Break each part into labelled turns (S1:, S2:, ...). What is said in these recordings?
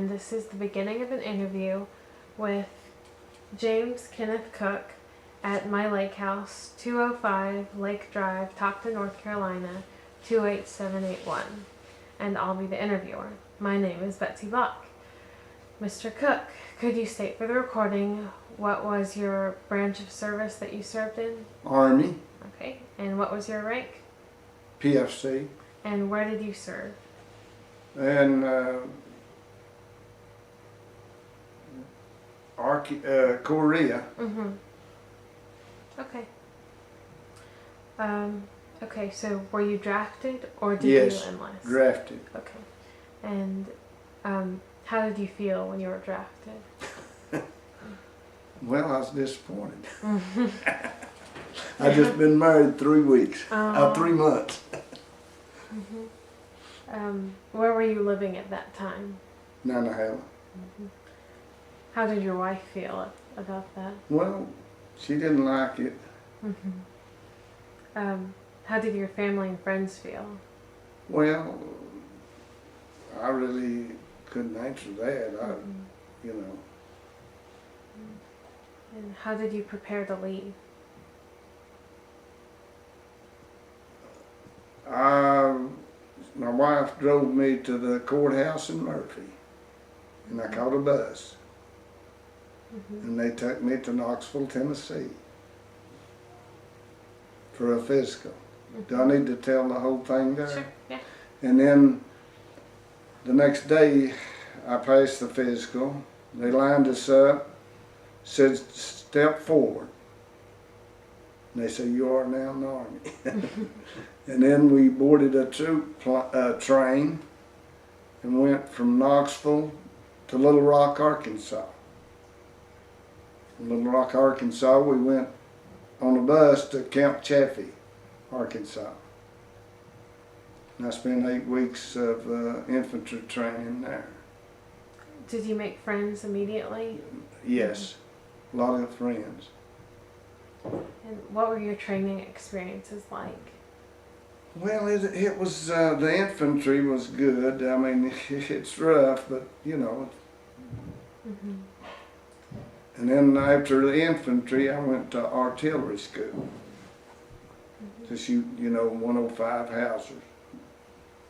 S1: and this is the beginning of an interview with James Kenneth Cook at my lake house, 205 Lake Drive, Topton, North Carolina, 28781. And I'll be the interviewer. My name is Betsy Block. Mr. Cook, could you state for the recording what was your branch of service that you served in?
S2: Army.
S1: Okay. And what was your rank?
S2: PFC.
S1: And where did you serve?
S2: And Korea.
S1: Mm-hmm. Okay. Okay, so were you drafted or did you enlist?
S2: Yes, drafted.
S1: Okay. And how did you feel when you were drafted?
S2: Well, I was disappointed. I just been married 3 weeks, 3 months.
S1: Where were you living at that time?
S2: Nantahala.
S1: How did your wife feel about that?
S2: Well, she didn't like it.
S1: How did your family and friends feel?
S2: Well, I really couldn't answer that. You know.
S1: And how did you prepare to leave?
S2: My wife drove me to the courthouse in Murphy, and I caught a bus, and they took me to Knoxville, Tennessee for a physical. Do I need to tell the whole thing there?
S1: Sure, yeah.
S2: And then the next day I passed the physical. They lined us up, said step forward. And they said, you are now in the Army. And then we boarded a troop train and went from Knoxville to Little Rock, Arkansas. From Little Rock, Arkansas, we went on a bus to Camp Chaffee, Arkansas. And I spent 8 weeks of infantry training there.
S1: Did you make friends immediately?
S2: Yes, a lot of friends.
S1: And what were your training experiences like?
S2: Well, it was, the infantry was good. I mean, it's rough, but you know. And then after the infantry, I went to artillery school to shoot, 105 Howitzer.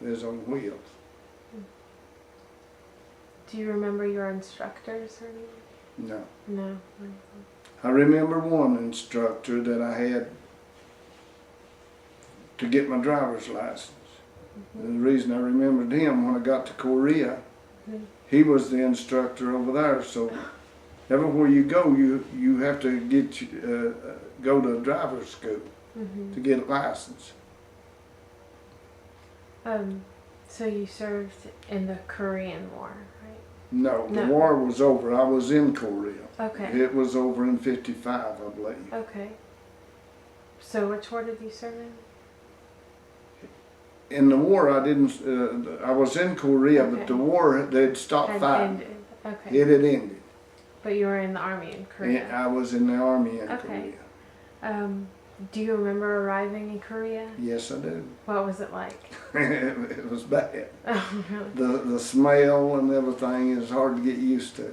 S2: There's on wheels.
S1: Do you remember your instructors or anything?
S2: No.
S1: No.
S2: I remember one instructor that I had to get my driver's license. And the reason I remembered him, when I got to Korea, he was the instructor over there. So everywhere you go, you have to go to driver's school to get a license.
S1: So you served in the Korean War, right?
S2: No, the war was over. I was in Korea.
S1: Okay.
S2: It was over in '55, I believe.
S1: Okay. So which war did you serve in?
S2: In the war, I didn't. I was in Korea, but the war they'd stopped fighting.
S1: Ended. Okay.
S2: It had ended.
S1: But you were in the Army in Korea.
S2: I was in the Army in Korea.
S1: Do you remember arriving in Korea?
S2: Yes, I do.
S1: What was it like?
S2: It was bad.
S1: Oh, really?
S2: The smell and everything is hard to get used to.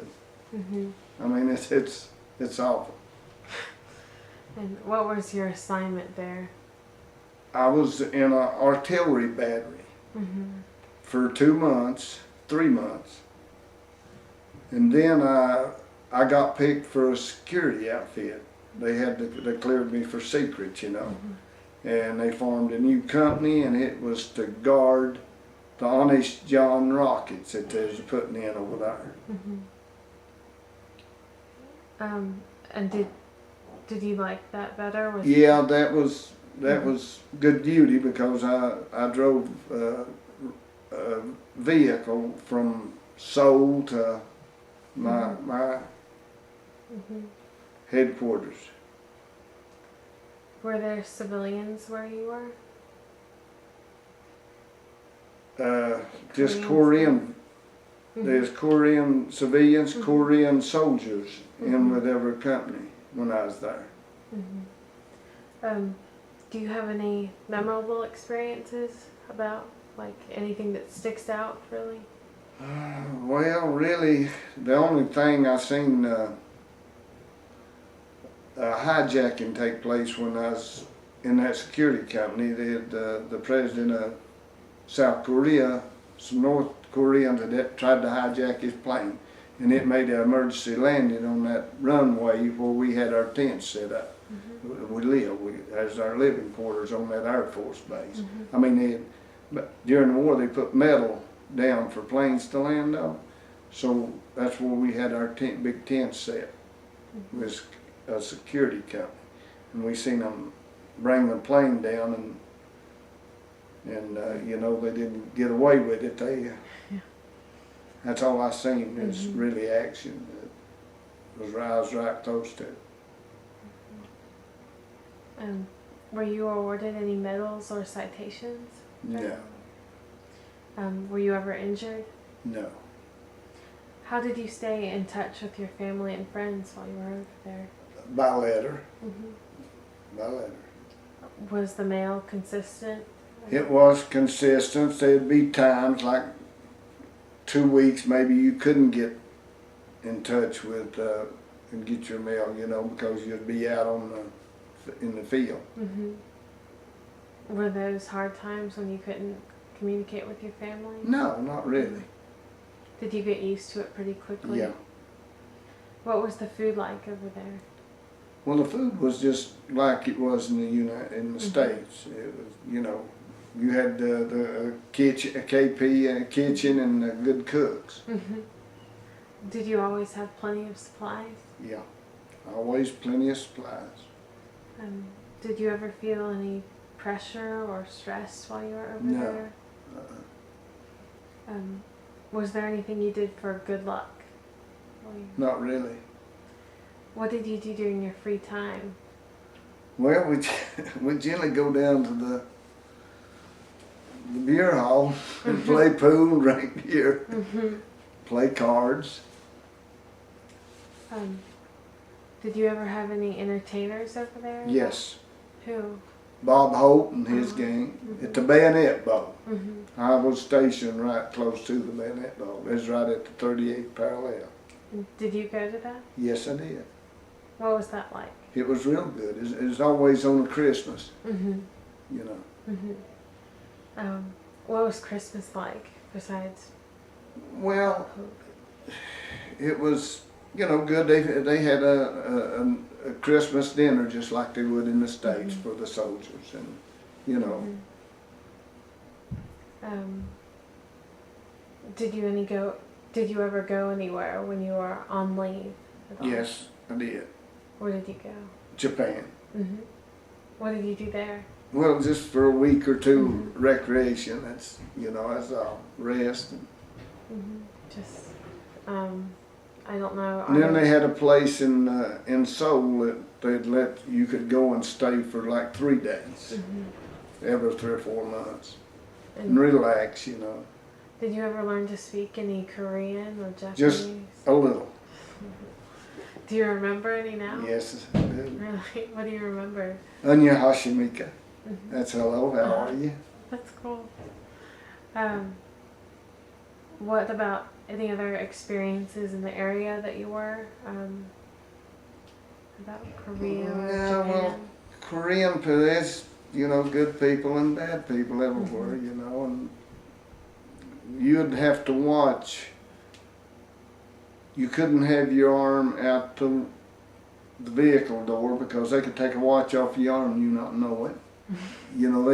S2: I mean, it's awful.
S1: And what was your assignment there?
S2: I was in an artillery battery for 2 months, 3 months, and then I got picked for a security outfit. They cleared me for secrets, and they formed a new company, and it was to guard the Honest John rockets that they was putting in over there.
S1: And did you like that better?
S2: Yeah, that was good duty because I drove a vehicle from Seoul to my headquarters.
S1: Were there civilians where you were?
S2: Just Korean. There's Korean civilians, Korean soldiers in with every company when I was there.
S1: Do you have any memorable experiences about anything that sticks out really?
S2: Well, really, the only thing I seen hijacking take place when I was in that security company. They had the president of South Korea, some North Koreans had tried to hijack his plane, and it made an emergency landing on that runway where we had our tents set up. We live as our living quarters on that Air Force base. I mean, but during the war they put metal down for planes to land on, so that's where we had our big tent set. It was a security company, and we seen them bring the plane down, and you know, they didn't get away with it. That's all I seen. It's really action. It was I was right close to it.
S1: Were you awarded any medals or citations?
S2: No.
S1: Were you ever injured?
S2: No.
S1: How did you stay in touch with your family and friends while you were over there?
S2: By letter. By letter.
S1: Was the mail consistent?
S2: It was consistent. There'd be times, like 2 weeks, maybe you couldn't get in touch with and get your mail, you know, because you'd be out in the field.
S1: Were those hard times when you couldn't communicate with your family?
S2: No, not really.
S1: Did you get used to it pretty quickly?
S2: Yeah.
S1: What was the food like over there?
S2: Well, the food was just like it was in the States. It was, you know, you had the kitchen, a KP kitchen, and good cooks.
S1: Did you always have plenty of supplies?
S2: Yeah, always plenty of supplies.
S1: Did you ever feel any pressure or stress while you were over
S2: No.
S1: there? Was there anything you did for good luck?
S2: Not really.
S1: What did you do during your free time?
S2: Well, we generally go down to the beer hall and play pool, drink beer, play cards.
S1: Did you ever have any entertainers over there?
S2: Yes.
S1: Who?
S2: Bob Holt and his gang at the Bayonet Bowl. I was stationed right close to the Bayonet Bowl. It was right at the 38th parallel.
S1: Did you go to that?
S2: Yes, I did.
S1: What was that like?
S2: It was real good. It was always on Christmas, you know.
S1: What was Christmas like besides?
S2: Well, it was, you know, good. They had a Christmas dinner just like they would in the States for the soldiers, and you know.
S1: Did you ever go anywhere when you were on leave at all?
S2: Yes, I did.
S1: Where did you go?
S2: Japan.
S1: What did you do there?
S2: Well, just for a week or two, recreation. That's, you know, that's all. Rest.
S1: Just, I don't know.
S2: And then they had a place in Seoul that they'd let you could go and stay for like 3 days, every 3 or 4 months, and relax, you know.
S1: Did you ever learn to speak any Korean or Japanese?
S2: Just a little.
S1: Do you remember any now?
S2: Yes, I do.
S1: Really? What do you remember?
S2: Anya Hashimika. That's hello, how are you?
S1: That's cool. What about any other experiences in the area that you were? About Korea or Japan?
S2: Well, Korean, there's, you know, good people and bad people everywhere, you know, and you'd have to watch. You couldn't have your arm out to the vehicle door because they could take a watch off your arm and you not know it. You know,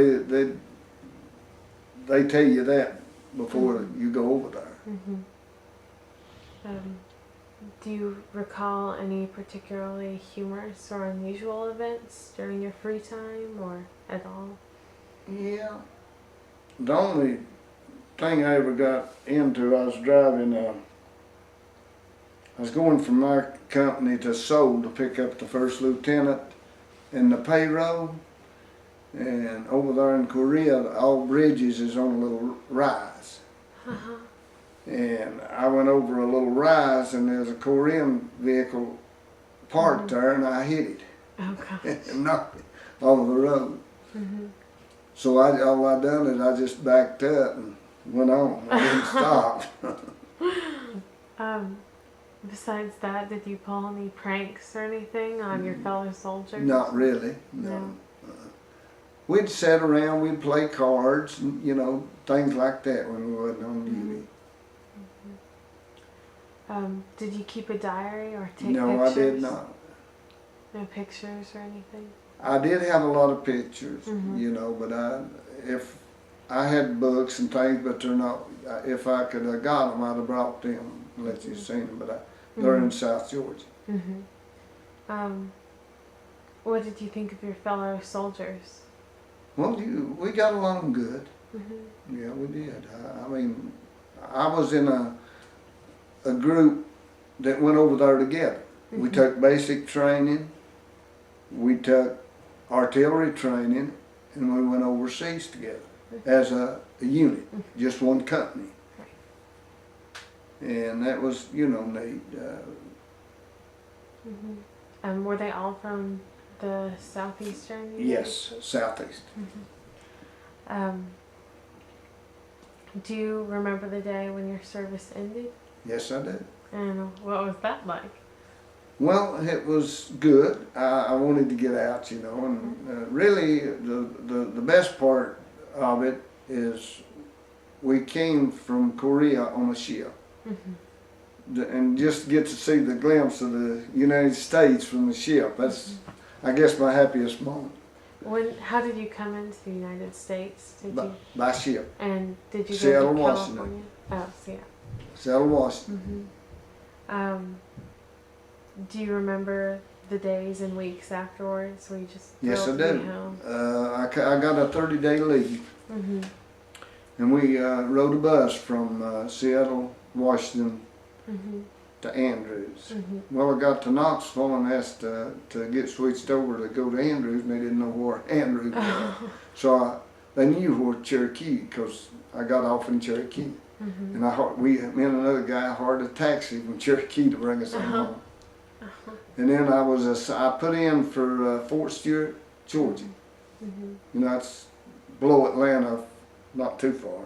S2: they tell you that before you go over there.
S1: Do you recall any particularly humorous or unusual events during your free time or at all?
S2: Yeah. The only thing I ever got into, I was driving, I was going from our company to Seoul to pick up the first lieutenant in the payroll. And over there in Korea, all bridges is on a little rise. And I went over a little rise and there's a Korean vehicle parked there and I hit it.
S1: Oh, gosh.
S2: And knocked it off the road. So all I done is I just backed up and went on. I didn't stop.
S1: Um, besides that, did you pull any pranks or anything on your fellow soldiers?
S2: Not really, no. We'd sit around, we'd play cards, and, you know, things like that when we wasn't on duty.
S1: Did you keep a diary or take
S2: No,
S1: pictures?
S2: I did not.
S1: No pictures or anything?
S2: I did have a lot of pictures,
S1: Mhm.
S2: you know, but if I had books and things, but they're not. If I could have got them, I'd have brought them and let you see them. But they're in South Georgia.
S1: What did you think of your fellow soldiers?
S2: Well, we got along good. Yeah, we did. I mean, I was in a group that went over there together. We took basic training, we took artillery training, and we went overseas together as a unit, just one company. And that was, you know, neat.
S1: Were they all from the southeastern United
S2: Yes,
S1: States?
S2: southeast.
S1: Do you remember the day when your service ended?
S2: Yes, I did.
S1: And what was that like?
S2: Well, it was good. I wanted to get out, you know, and really the best part of it is we came from Korea on a ship. And just get to see the glimpse of the United States from the ship. That's, I guess, my happiest moment.
S1: How did you come into the United States?
S2: By ship.
S1: And did you
S2: Seattle,
S1: go to
S2: Washington.
S1: California? Oh, Seattle.
S2: Seattle, Washington.
S1: Do you remember the days and weeks afterwards where you just
S2: Yes, I
S1: thrilled to
S2: do.
S1: be home?
S2: I got a 30-day leave. And we rode a bus from Seattle, Washington to Andrews. Well, I got to Knoxville and asked to get switched over to go to Andrews, and they didn't know where Andrews was. So they knew where Cherokee, because I got off in Cherokee. And me and another guy hired a taxi from Cherokee to bring us home. And then I put in for Fort Stewart, Georgia. You know, that's below Atlanta, not too far.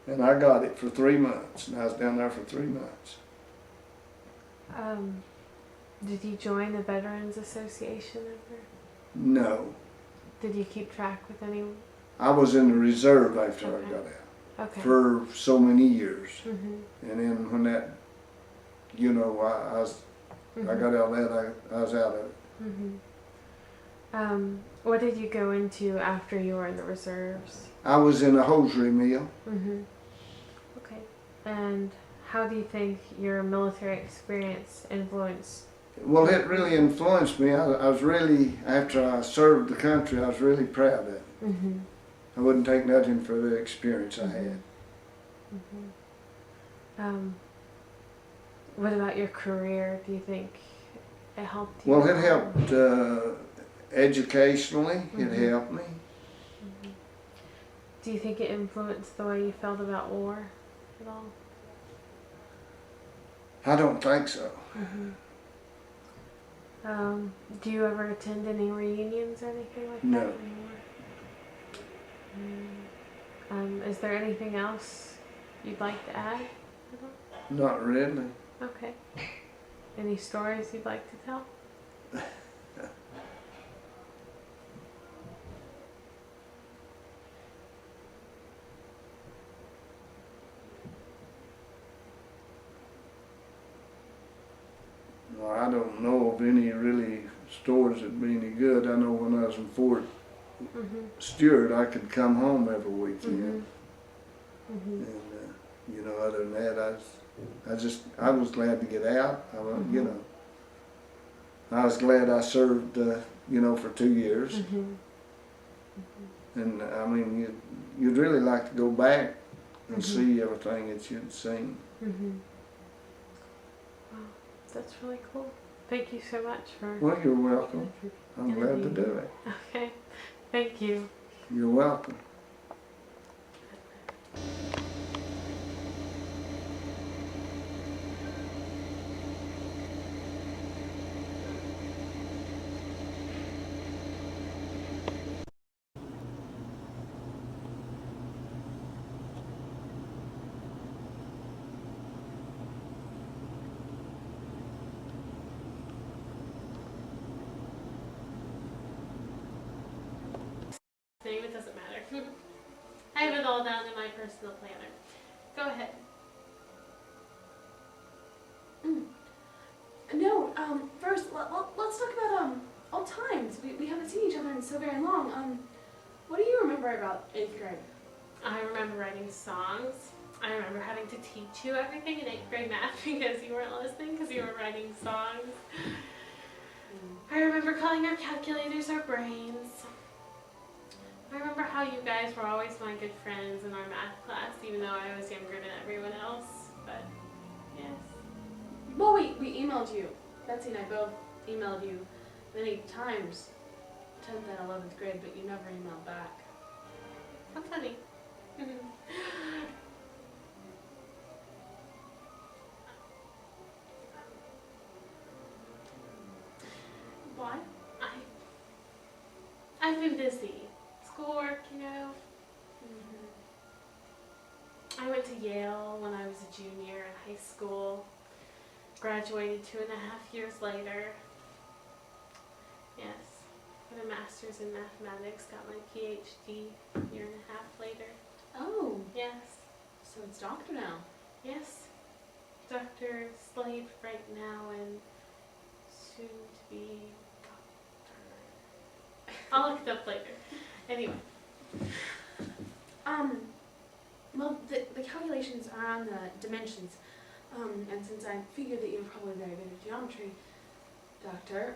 S2: And I got it for 3 months, and I was down there for 3 months.
S1: Did you join the Veterans Association ever?
S2: No.
S1: Did you keep track with anyone?
S2: I was in the reserve after I got out.
S1: Okay.
S2: For so many years. And then when that, you know, I got out of that, I was out of it.
S1: What did you go into after you were in the reserves?
S2: I was in a hosiery mill.
S1: Okay. And how do you think your military experience influenced?
S2: Well, it really influenced me. I was really, after I served the country, I was really proud of it. I wouldn't take nothing for the experience I had.
S1: What about your career? Do you think it helped you?
S2: Well, it helped educationally. It helped me.
S1: Do you think it influenced the way you felt about war at all?
S2: I don't think so.
S1: Do you ever attend any reunions or anything like
S2: No.
S1: that anymore? Is there anything else you'd like to add at all?
S2: Not really.
S1: Okay. Any stories you'd like to tell?
S2: Well, I don't know of any really stories that'd be any good. I know when I was in Fort Stewart, I could come home every weekend. And, you know, other than that, I was glad to get out. You know, I was glad I served, you know, for 2 years. And I mean, you'd really like to go back and see everything that you'd seen.
S1: Wow, that's really cool. Thank you so much for.
S2: Well, you're welcome. I'm glad to do it.
S1: Okay, thank you.
S2: You're welcome.
S1: name, it doesn't matter. I have it all down in my personal planner. Go ahead.
S3: No, first, let's talk about, old times. We haven't seen each other in so very long. What do you remember about 8th grade?
S1: I remember writing songs. I remember having to teach you everything in 8th grade math because you weren't listening because you were writing songs. I remember calling our calculators our brains. I remember how you guys were always my good friends in our math class, even though I was younger than everyone else. But, yes.
S3: Well, we emailed you. Betsy and I both emailed you many times, 10th and 11th grade, but you never emailed back.
S1: How funny.
S3: Why?
S1: I've been busy. Schoolwork, you know. I went to Yale when I was a junior in high school. Graduated 2.5 years later. Yes. Got a master's in mathematics, got my PhD a year and a half later.
S3: Oh,
S1: Yes.
S3: so it's doctor now.
S1: Yes. Dr. Slade right now and soon to be doctor. I'll look it up later. Anyway.
S3: Well, the calculations are on the dimensions. And since I figured that you were probably very good at geometry, doctor,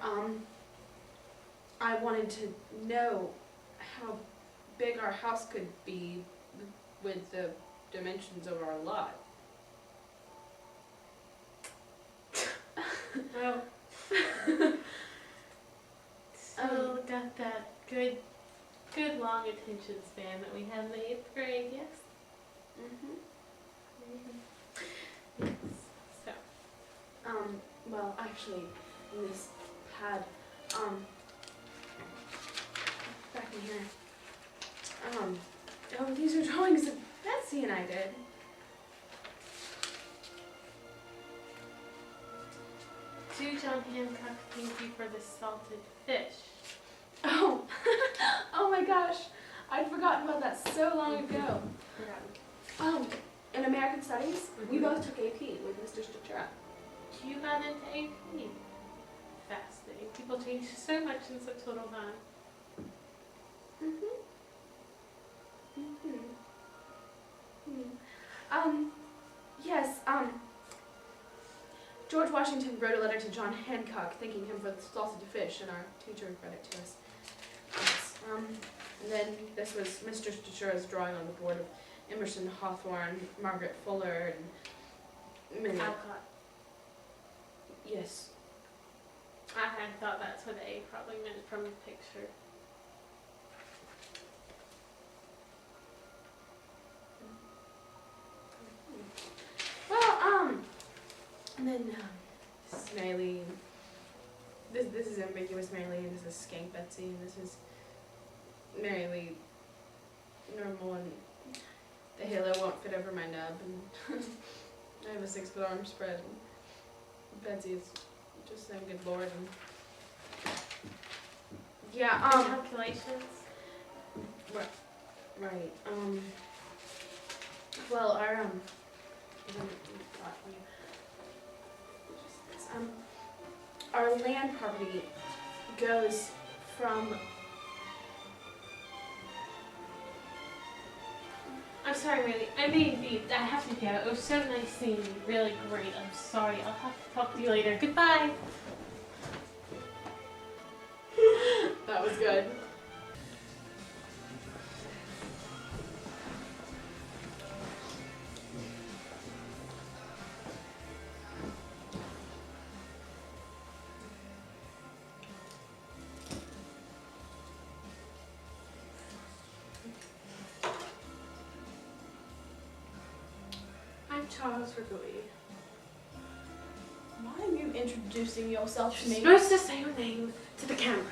S3: I wanted to know how big our house could be with the dimensions of our lot.
S1: Oh. Still got that good long attention span that we had in the 8th grade, yes? Yes. So.
S3: Well, actually, in this pad, back in here, these are drawings that Betsy and I did.
S1: To John Hancock, thank you for the salted fish.
S3: Oh, oh my gosh, I'd forgotten about that so long ago. In American Studies, we both took AP with Mr. Stewart.
S1: You got into AP. Fascinating. People change so much in such little time.
S3: Yes, George Washington wrote a letter to John Hancock thanking him for the salted fish, and our teacher read it to us. Yes, and then this was Mr. Stewart's drawing on the board of Emerson, Hawthorne, Margaret Fuller, and many.
S1: Alcott.
S3: Yes.
S1: I thought that's what A probably meant from the picture.
S3: Well, and then this is Mary Lee. This is ambiguous Mary Lee, and this is Skank Betsy, and this is Mary Lee normal, and the halo won't fit over my nub, and I have a 6-foot arm spread, and Betsy is just saying good lord, and yeah,
S1: Calculations.
S3: right, well, our land property goes from.
S1: I'm sorry, Mary. I have to go. It was so nice seeing you. Really great. I'm sorry. I'll have to talk to you later. Goodbye.
S3: That was good.
S1: I'm Charles Rigoli.
S3: Why are you introducing yourself to
S1: You're
S3: me?
S1: supposed to say your name to the camera.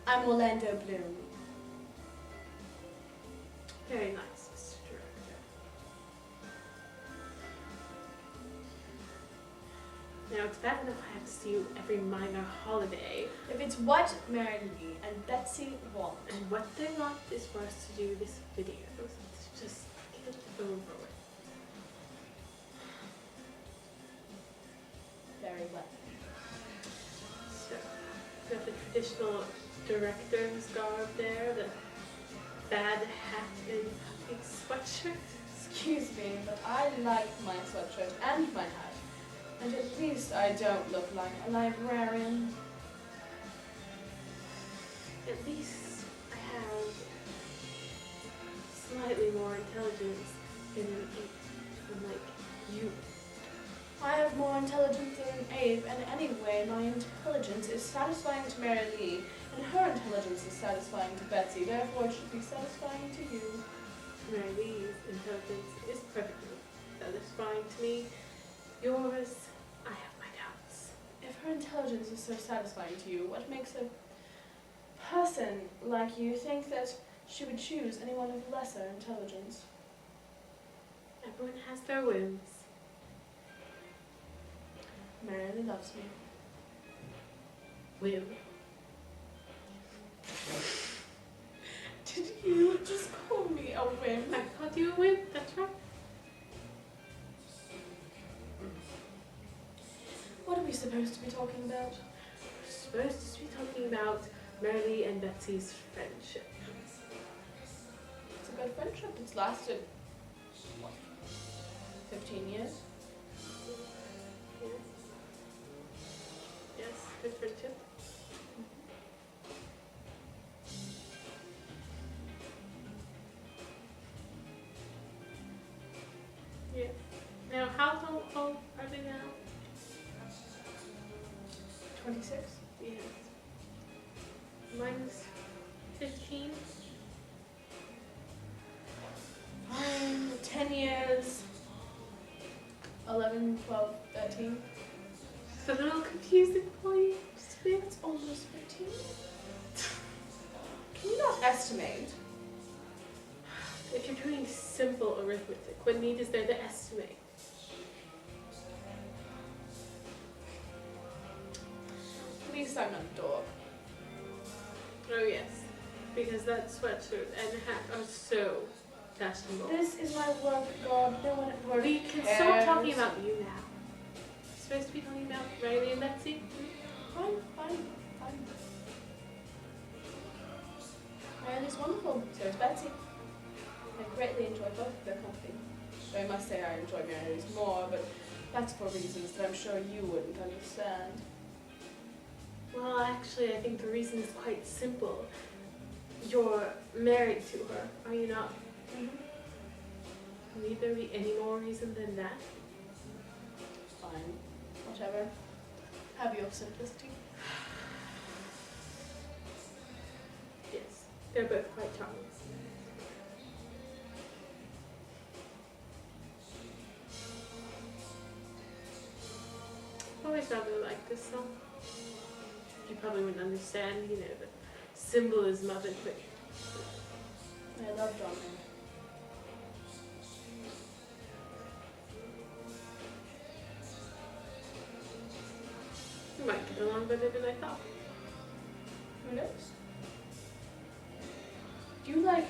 S3: I'm Orlando Bloom.
S1: Very nice, Mr. Director.
S3: Now it's bad enough I have to see you every minor holiday,
S4: If it's what Mary Lee and Betsy want,
S3: and what they want is for us to do this video. So let's just get it over with.
S4: very well.
S3: So, got the traditional director's garb there, the bad hat and puffy sweatshirt.
S4: Excuse me, but I like my sweatshirt and my hat. And at least I don't look like a librarian.
S3: At least I have slightly more intelligence than like you.
S4: I have more intelligence than Abe, and anyway, my intelligence is satisfying to Mary Lee, and her intelligence is satisfying to Betsy, therefore it should be satisfying to you.
S3: Mary Lee's intelligence is perfectly satisfying to me. Yours, I have my doubts.
S4: If her intelligence is so satisfying to you, what makes a person like you think that she would choose anyone of lesser intelligence?
S3: Everyone has their whims.
S4: Mary Lee loves me.
S3: Whim.
S4: Did you just call me a whim?
S3: I called you a whim, that's right.
S4: What are we supposed to be talking about?
S3: We're supposed to be talking about Mary Lee and Betsy's friendship.
S4: It's a good friendship. It's lasted, what, 15 years?
S3: Yes. Yes, good friendship. Yeah. Now, how old are they now?
S4: 26?
S3: Yes. Mine's 15.
S4: Fine, 10 years. 11, 12, 13.
S3: It's a little confusing for you, just a bit.
S4: It's almost 15. Can you not estimate?
S3: If you're doing simple arithmetic, what need is there to estimate?
S4: At least I'm not a dog.
S3: Oh yes, because that sweatshirt and hat are so fashionable.
S4: This is my work garb. No one at work
S3: We can
S4: cares.
S3: stop talking about you now. We're supposed to be talking about Riley and Betsy.
S4: Fine, fine, fine. Riley's wonderful. So is Betsy. I greatly enjoy both of their company. Though I must say I enjoy Mary's more, but that's for reasons that I'm sure you wouldn't understand.
S3: Well, actually, I think the reason is quite simple. You're married to her, are you not? Need there be any more reason than that?
S4: Fine. Whatever. Have your simplicity.
S3: Yes, they're both quite charming. I always thought I liked this song. You probably wouldn't understand, you know, the symbolism of it, but
S4: I love John Mayer.
S3: we might get along better than I thought.
S4: Who knows? Do you like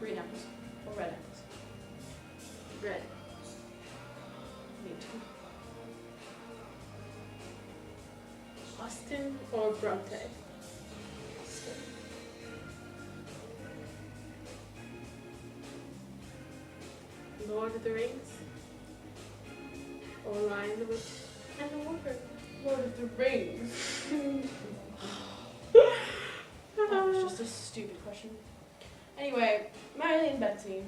S4: green apples or red apples?
S3: Red.
S4: Me too.
S3: Austin or Bronte? Lord of the Rings? Or Lion, the Witch, and the Wardrobe?
S4: Lord of the Rings. That was just a stupid question. Anyway, Mary Lee and Betsy.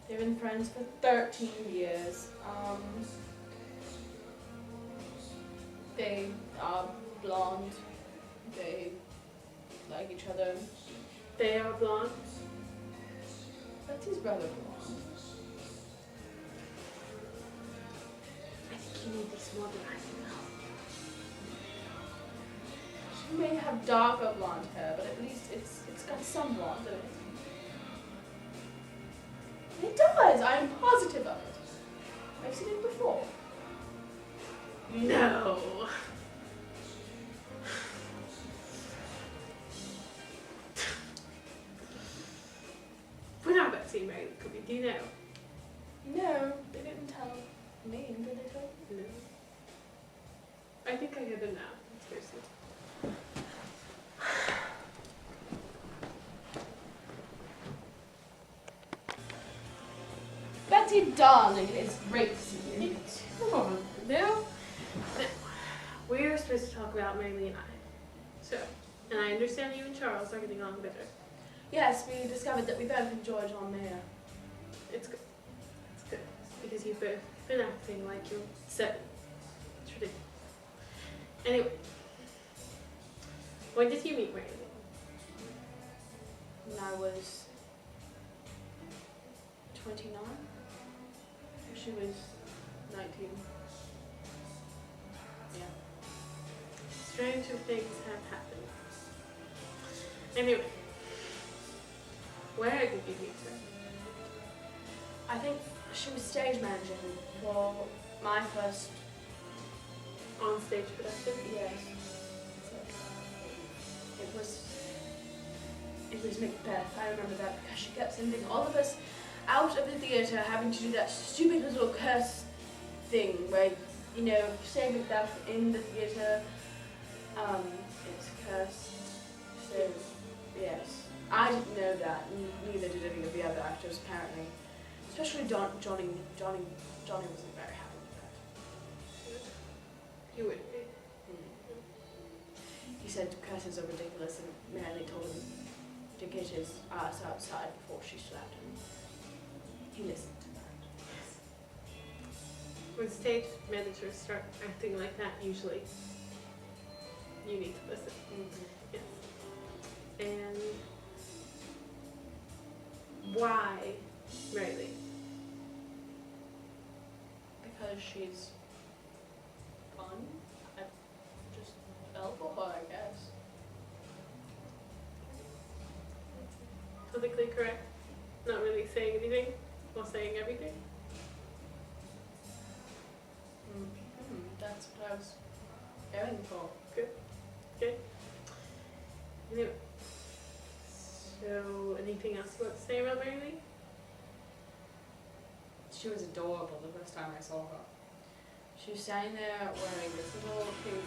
S4: They've been friends for 13 years. They are blonde. They like each other.
S3: They are blonde.
S4: Betsy's rather blonde.
S3: I think you need this more than I know.
S4: She may have darker blonde hair, but at least it's got some blonde in it. It does! I am positive of it. I've seen it before. No, they didn't tell me. Did they tell you?
S3: No. I think I get it now. Seriously.
S4: Betty, darling, it's great to see you.
S3: Oh, no. We're supposed to talk about Mary and I. So, and I understand you and Charles are getting on better.
S4: Yes, we discovered that we both enjoy John Mayer.
S3: It's good. It's good. Because you've both been acting like you're 7. It's ridiculous. Anyway. When did you meet Mary?
S4: When I was 29. She was 19. Yeah.
S3: Stranger things have happened. Anyway. Where did you meet her?
S4: I think she was stage managing for my first.
S3: On stage production?
S4: Yes. It was Macbeth. I remember that because she kept sending all of us out of the theatre having to do that stupid little curse thing where, you know, if you say Macbeth in the theatre, it's cursed. So, yes. I didn't know that, and neither did any of the other actors apparently. Especially Johnny wasn't very happy with that.
S3: You would be.
S4: He said curses are ridiculous, and Mary told him to get his ass outside before she slapped him. He listened to that.
S3: When stage managers start acting like that, usually you need to listen. Yes. And why Mary Lee?
S4: Because she's fun. I just fell for her, I guess.
S3: Politically correct? Not really saying anything while saying everything?
S4: That's what I was going for.
S3: Okay. Anyway. So, anything else you want to say about Mary Lee?
S4: She was adorable the first time I saw her. She was standing there wearing this little pink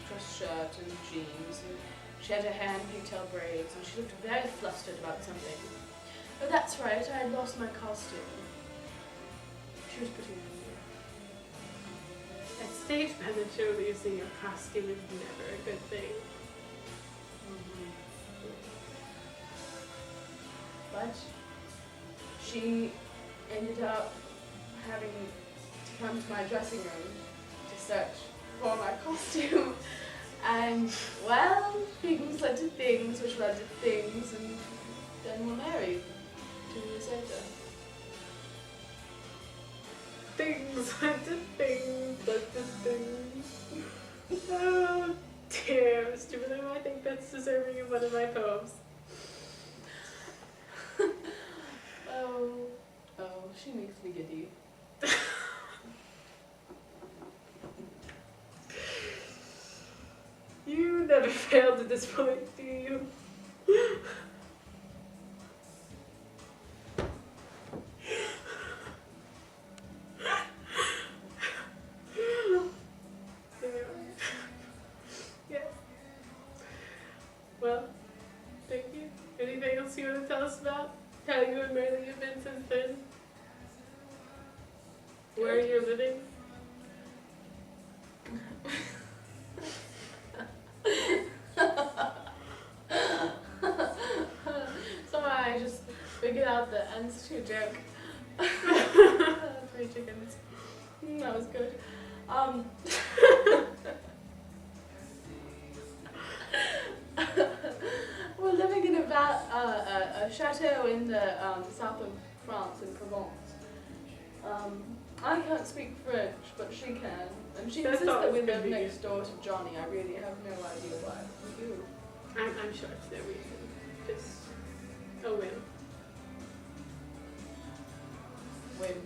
S4: dress shirt and jeans, and she had her hair in pigtail braids, and she looked very flustered about something. Oh, that's right, I had lost my costume. She was pretty young.
S3: A stage manager losing your costume is never a good thing.
S4: But she ended up having to come to my dressing room to search for my costume. And, well, things led to things, which led to things, and then we're married 2 years later.
S3: Things led to things, led to things. Oh dear, Mr. Blue, I think that's deserving of one of my poems.
S4: Oh, she makes me giddy.
S3: You never failed to disappoint, do you? Yes. Well, thank you. Anything else you want to tell us about how you and Mary Lee have been since then? Where you're living?
S4: Somehow I just figured out the ends to a joke. 3 chickens. That was good. We're living in a chateau in the south of France, in Provence. I can't speak French, but she can. And she
S3: That's
S4: insists that we
S3: always
S4: live
S3: convenient.
S4: next door to Johnny. I really have no idea why we do.
S3: I'm sure it's no reason. Just a whim.
S4: When?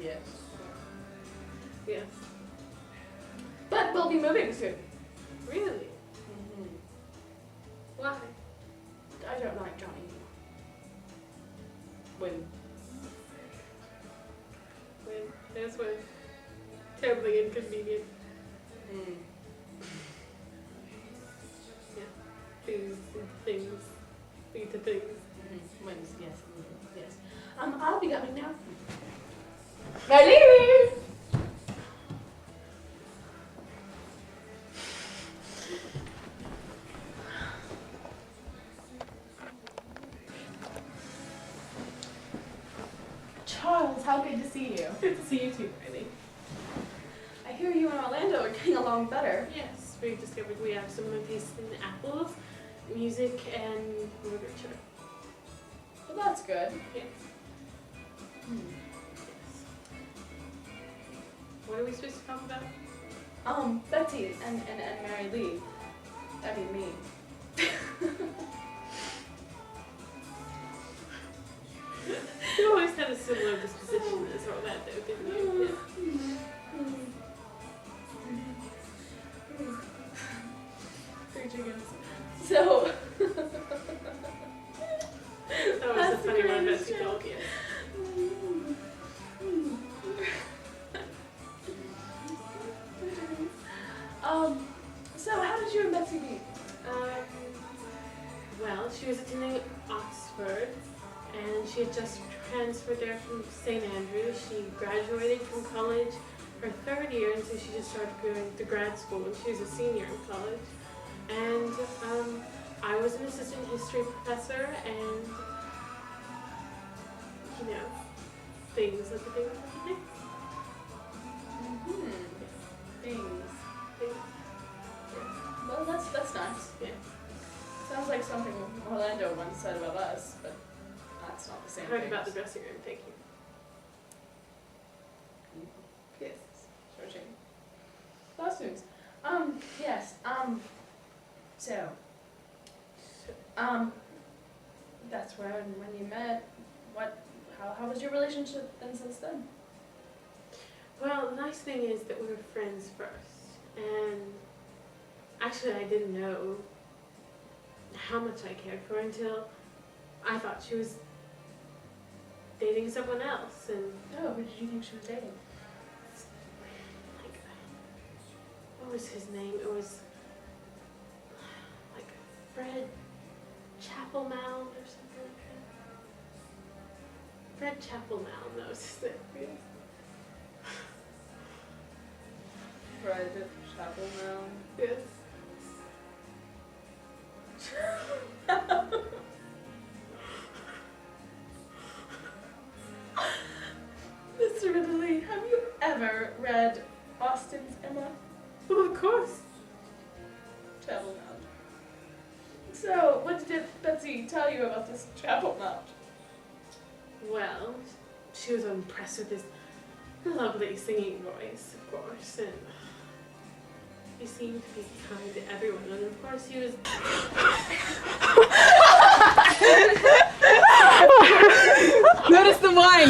S4: Yes.
S3: Yes.
S4: But we'll be moving soon.
S3: Really? Why?
S4: I don't like Johnny. When?
S1: This was terribly inconvenient. Yeah. Things. Lead to things.
S4: Wings, yes, yes. I'll be coming now. Riley! Charles, how good to see you.
S1: Good to see you too, Riley.
S4: I hear you and Orlando are getting along better.
S1: Yes, we've discovered we have similar tastes in apples, music, and literature.
S4: Well, that's good.
S1: Yes. What are we supposed to talk about?
S4: Betsy and Mary Lee. I mean, me.
S1: You always had a similar disposition as Orlando, didn't you?
S4: Three chickens. So.
S1: That was a funny one, Betsy told you.
S4: So how did you and Betsy meet?
S1: Well, she was attending Oxford, and she had just transferred there from St. Andrews. She graduated from college her third year, and so she just started going to grad school when she was a senior in college. And I was an assistant history professor, and you know, things like the things.
S4: Things. Well, that's nice.
S1: Yeah.
S4: Sounds like something Orlando once said about us, but that's not the same
S1: Heard
S4: thing.
S1: about the dressing room, thank you.
S4: Yes. Searching. Costumes. Yes. So. That's when you met. How was your relationship then since then?
S1: Well, the nice thing is that we were friends first, and actually I didn't know how much I cared for her until I thought she was dating someone else, and
S4: Oh, who did you think she was dating?
S1: like, what was his name? It was like Fred Chapelmound or something like that. Fred Chapelmound, that was his name.
S4: Fred Chapelmound.
S1: Yes.
S4: Mr. Ridley, have you ever read Austen's Emma?
S1: Well, of course.
S4: Chapelmound. So, what did Betsy tell you about this Chapelmound?
S1: Well, she was impressed with his lovely singing voice, of course, and he seemed to be kind to everyone, and of course he was...
S5: Notice the wine.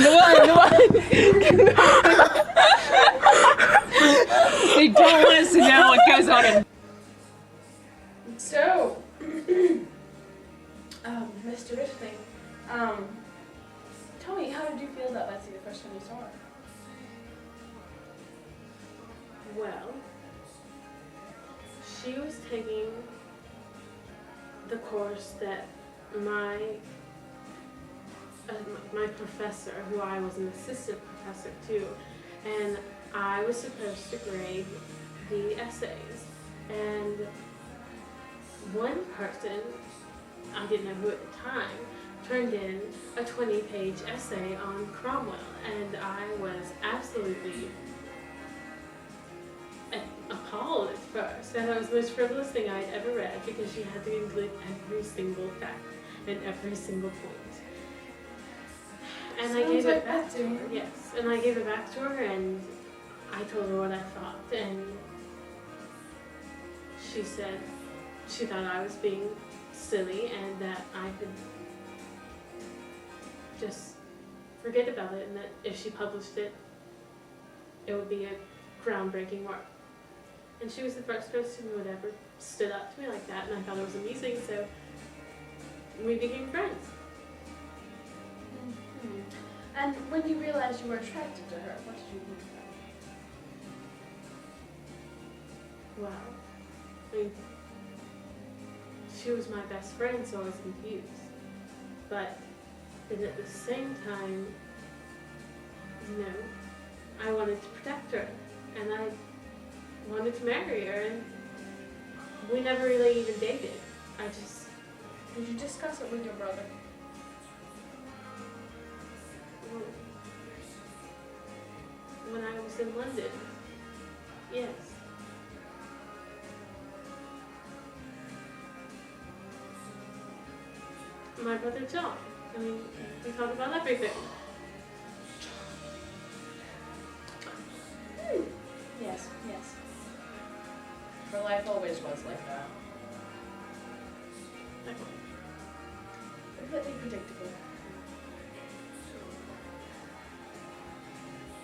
S5: They don't want us to know what goes on in.
S4: So, Mr. Ridley, tell me, how did you feel about Betsy the first time you saw her?
S1: Well, she was taking the course that my professor, who I was an assistant professor to, and I was supposed to grade the essays. And one person, I didn't know who at the time, turned in a 20-page essay on Cromwell, and I was absolutely appalled at first. And it was the most frivolous thing I'd ever read because she had to include every single fact and every single point. And I gave it back to her. Yes, and I gave it back to her, and I told her what I thought, and she said she thought I was being silly and that I could just forget about it, and that if she published it, it would be a groundbreaking work. And she was the first person who had ever stood up to me like that, and I thought it was amusing, so we became friends.
S4: And when you realized you were attracted to her, what did you think about?
S1: Well, I mean, she was my best friend, so I was confused. But then at the same time, you know, I wanted to protect her, and I wanted to marry her, and we never really even dated. I just,
S4: Did you discuss it with your brother?
S1: when I was in London, yes. My brother John. I mean, we talk about everything.
S4: Yes, yes. Her life always was like that. Completely predictable.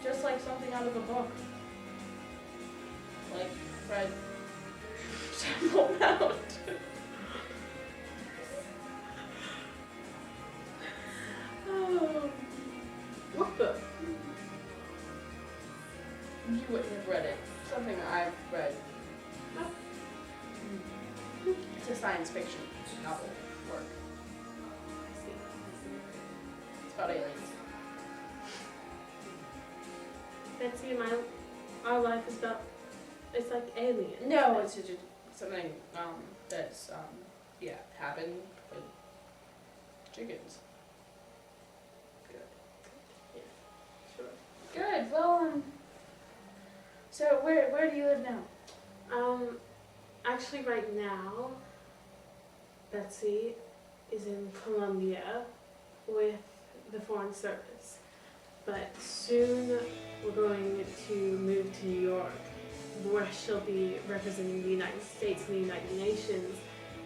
S4: Just like something out of a book. Like Fred Temple Mount. Oh.
S1: What book?
S4: You wouldn't have read it. Something I've read. It's a science fiction novel work. It's about aliens.
S1: Betsy and our life is about, it's like aliens.
S4: No, it's just something that's happened with chickens.
S1: Sure.
S4: Good. Well, so where do you live now?
S1: Actually right now, Betsy is in Colombia with the Foreign Service. But soon we're going to move to New York, where she'll be representing the United States and the United Nations.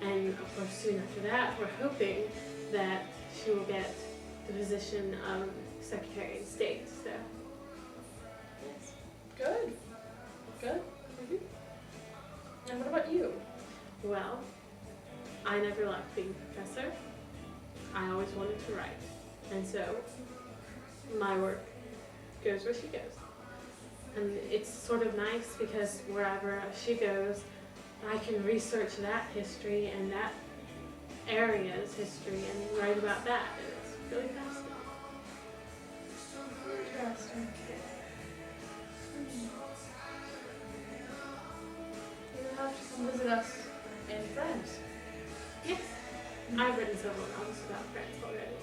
S1: And of course, soon after that, we're hoping that she will get the position of Secretary of State. So,
S4: Good. Good. And what about you?
S1: well, I never liked being a professor. I always wanted to write. And so, my work goes where she goes. And it's sort of nice because wherever she goes, I can research that history and that area's history and write about that. And it's really fascinating.
S4: Interesting. You'll have to come visit us in France.
S1: Yes, I've written several novels about France already.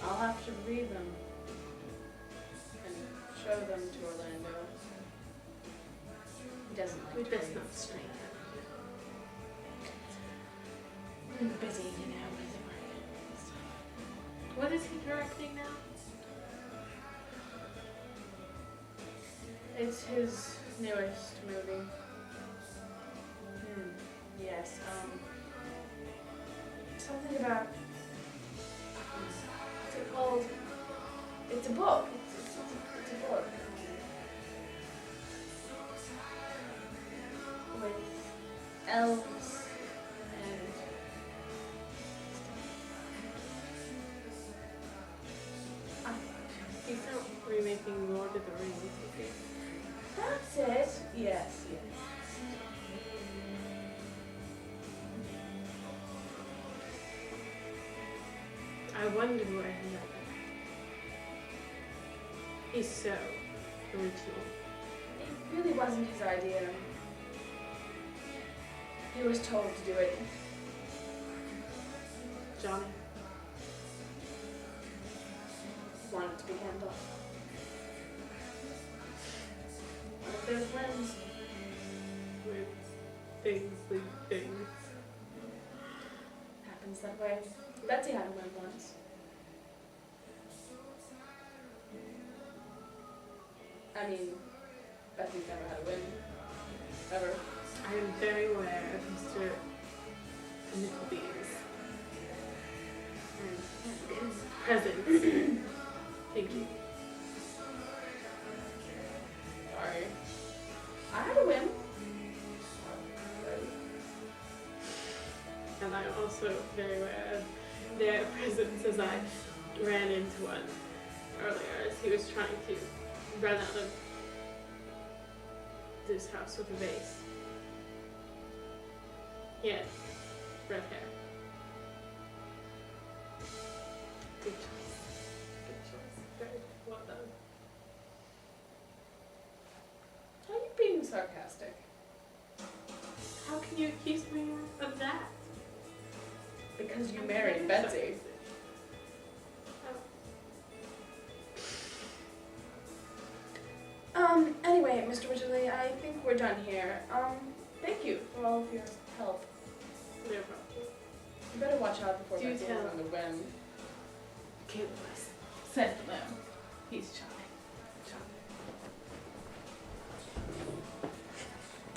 S4: I'll have to read them and show them to Orlando. He doesn't like
S1: Who
S4: to
S1: does
S4: read.
S1: not strain him?
S4: I'm busy, you know, with work.
S1: What is he directing now?
S4: It's his newest movie. Yes, something about, what's it called? It's a book. It's a book. With elves and
S1: He's not remaking Lord of the Rings, is he?
S4: that's it. Yes, yes.
S1: I wonder where he got that. He's so original.
S4: It really wasn't his idea. He was told to do it.
S1: Johnny.
S4: Wanted to be Gandalf. One of those limbs.
S1: With things like things.
S4: Happens that way. Betsy had a win once. I mean, Betsy's never had a win. Ever.
S1: I am very aware of Mr. Nickleby and his presence. Thank you.
S4: Sorry. I had a win.
S1: And I'm also very aware of their presence as I ran in into one earlier as he was trying to run out of this house with a vase. He had red hair. Good choice. Good choice. Very well done.
S3: How are you being sarcastic?
S1: How can you accuse me of that?
S3: Because you married Betsy. Anyway, Mr. Wycherley, I think we're done here. Thank you for all of your help.
S1: No problem.
S3: You better watch out before
S1: Do
S3: Betsy is
S1: tell.
S3: on the whim.
S1: Okay, said them.